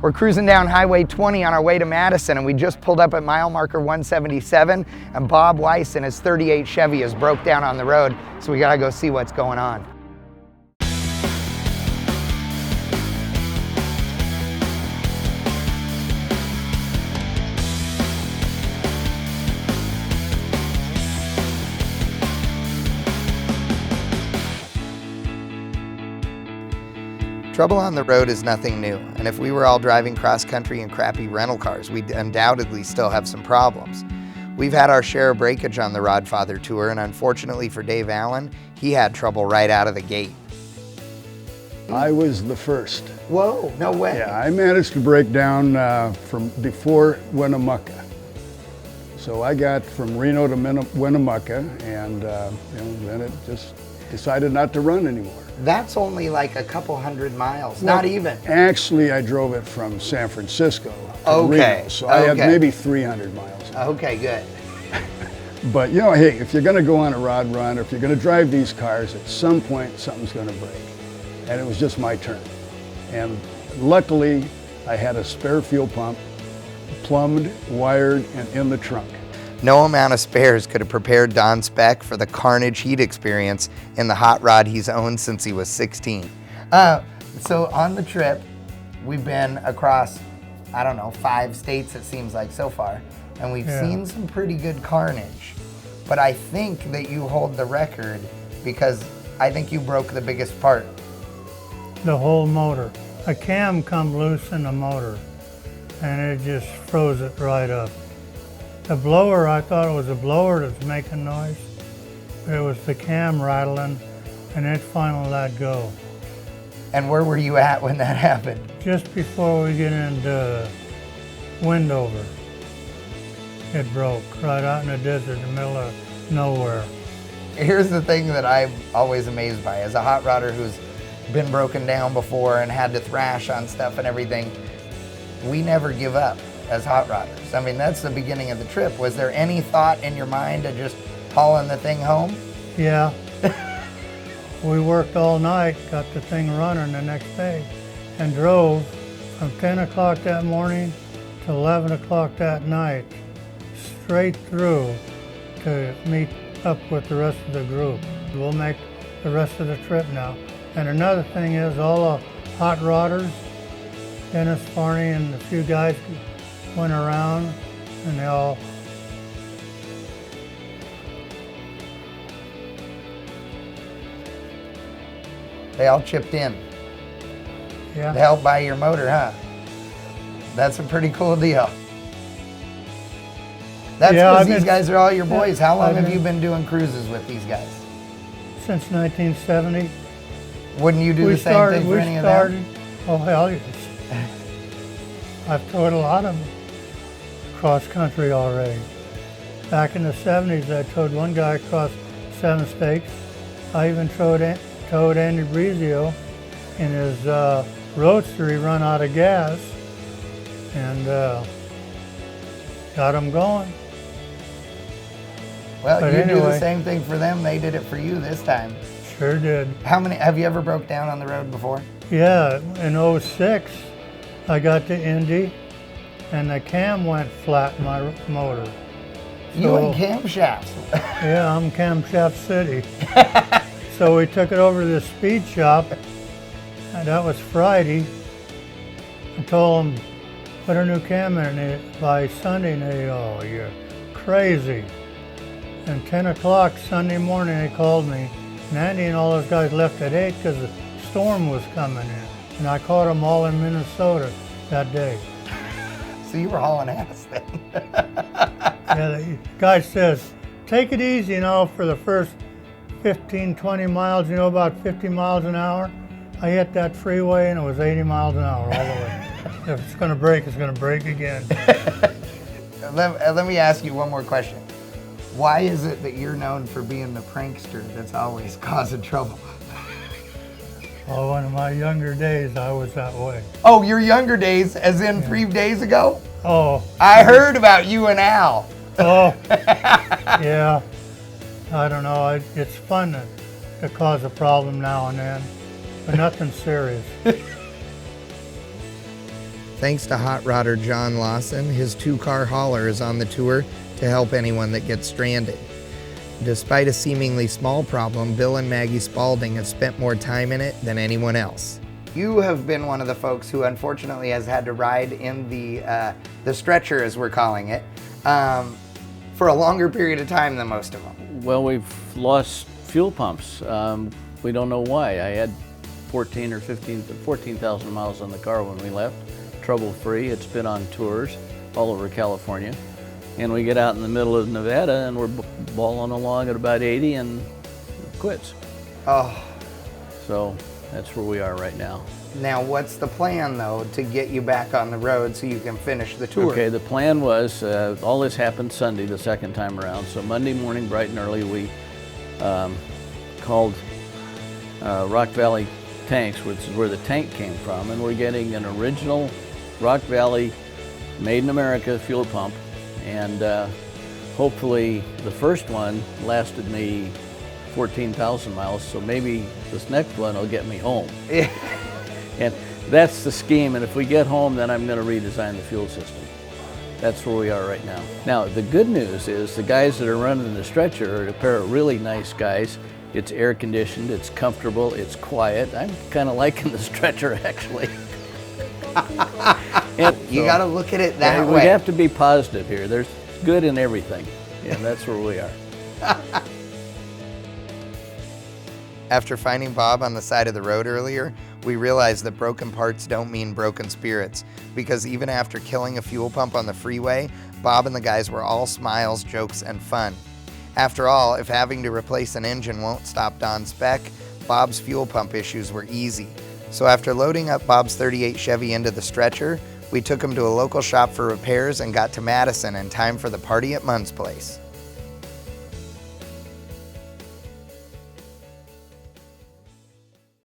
We're cruising down Highway 20 on our way to Madison, and we just pulled up at mile marker 177, and Bob Weiss in his 38 Chevy has broke down on the road, so we gotta go see what's going on. Trouble on the road is nothing new, and if we were all driving cross-country in crappy rental cars, we'd undoubtedly still have some problems. We've had our share of breakage on the Rodfather Tour, and unfortunately for Dave Allen, he had trouble right out of the gate. I was the first. Whoa, no way. Yeah, I managed to break down from before Winnemucca. So I got from Reno to Winnemucca, and then it just decided not to run anymore. That's only like a couple hundred miles, not even. Actually, I drove it from San Francisco to Reno, so I had maybe 300 miles. Okay, good. But you know, hey, if you're gonna go on a rod run, or if you're gonna drive these cars, at some point something's gonna break. And it was just my turn. And luckily, I had a spare fuel pump, plumbed, wired, and in the trunk. No amount of spares could have prepared Don Speck for the carnage he'd experience in the hot rod he's owned since he was 16. So on the trip, we've been across, I don't know, 5 states it seems like so far, and we've seen some pretty good carnage. But I think that you hold the record because I think you broke the biggest part. The whole motor. A cam come loose in the motor, and it just froze it right up. The blower, I thought it was a blower that's making noise. It was the cam rattling, and it finally let go. And where were you at when that happened? Just before we get into Windover, it broke right out in the desert in the middle of nowhere. Here's the thing that I'm always amazed by. As a hot rodder who's been broken down before and had to thrash on stuff and everything, we never give up as hot rodders. I mean, that's the beginning of the trip. Was there any thought in your mind of just hauling the thing home? Yeah. We worked all night, got the thing running the next day, and drove from 10 o'clock that morning to 11 o'clock that night, straight through to meet up with the rest of the group. We'll make the rest of the trip now. And another thing is, all the hot rodders, Dennis Farney and a few guys went around, and they all chipped in. Yeah. To help buy your motor, huh? That's a pretty cool deal. That's because these guys are all your boys. How long have you been doing cruises with these guys? Since 1970. Wouldn't you do the same thing for any of them? Oh, hell yes. I've towed a lot of them cross country already. Back in the 70s, I towed one guy across 7 states. I even towed Andy Brizio in his roadster. He run out of gas, and got him going. Well, but you do the same thing for them. They did it for you this time. Sure did. How many, have you ever broke down on the road before? Yeah, in 06, I got to Indy, and the cam went flat in my motor. You in camshafts? Yeah, I'm camshaft city. So we took it over to the speed shop, and that was Friday. I told them, put a new cam in it by Sunday, and they, oh, you're crazy. And 10 o'clock Sunday morning, they called me, and Andy and all those guys left at 8 because the storm was coming in. And I caught them all in Minnesota that day. So you were hauling ass then. Yeah, the guy says, take it easy, for the first 15, 20 miles, about 50 miles an hour. I hit that freeway and it was 80 miles an hour all the way. If it's gonna break, it's gonna break again. Let me ask you one more question. Why is it that you're known for being the prankster that's always causing trouble? Well, in my younger days, I was that way. Oh, your younger days, as in 3 days ago? Oh. I heard about you and Al. Oh, yeah. I don't know, it's fun to cause a problem now and then, but nothing serious. Thanks to hot rodder John Lawson, his 2-car hauler is on the tour to help anyone that gets stranded. Despite a seemingly small problem, Bill and Maggie Spalding have spent more time in it than anyone else. You have been one of the folks who unfortunately has had to ride in the stretcher, as we're calling it, for a longer period of time than most of them. Well, we've lost fuel pumps. We don't know why. I had 14,000 miles on the car when we left, trouble-free. It's been on tours all over California. And we get out in the middle of Nevada and we're balling along at about 80 and it quits. Oh. So that's where we are right now. Now, what's the plan, though, to get you back on the road so you can finish the tour? Okay, the plan was, all this happened Sunday the second time around. So Monday morning, bright and early, we called Rock Valley Tanks, which is where the tank came from, and we're getting an original Rock Valley, made in America fuel pump. And hopefully the first one lasted me 14,000 miles, so maybe this next one will get me home. Yeah. And that's the scheme, and if we get home, then I'm going to redesign the fuel system. That's where we are right now. Now, the good news is the guys that are running the stretcher are a pair of really nice guys. It's air conditioned, it's comfortable, it's quiet. I'm kind of liking the stretcher, actually. You got to look at it that way. We have to be positive here. There's good in everything, and that's where we are. After finding Bob on the side of the road earlier, we realized that broken parts don't mean broken spirits, because even after killing a fuel pump on the freeway, Bob and the guys were all smiles, jokes, and fun. After all, if having to replace an engine won't stop Don Speck, Bob's fuel pump issues were easy. So after loading up Bob's 38 Chevy into the stretcher, we took him to a local shop for repairs and got to Madison in time for the party at Munn's place.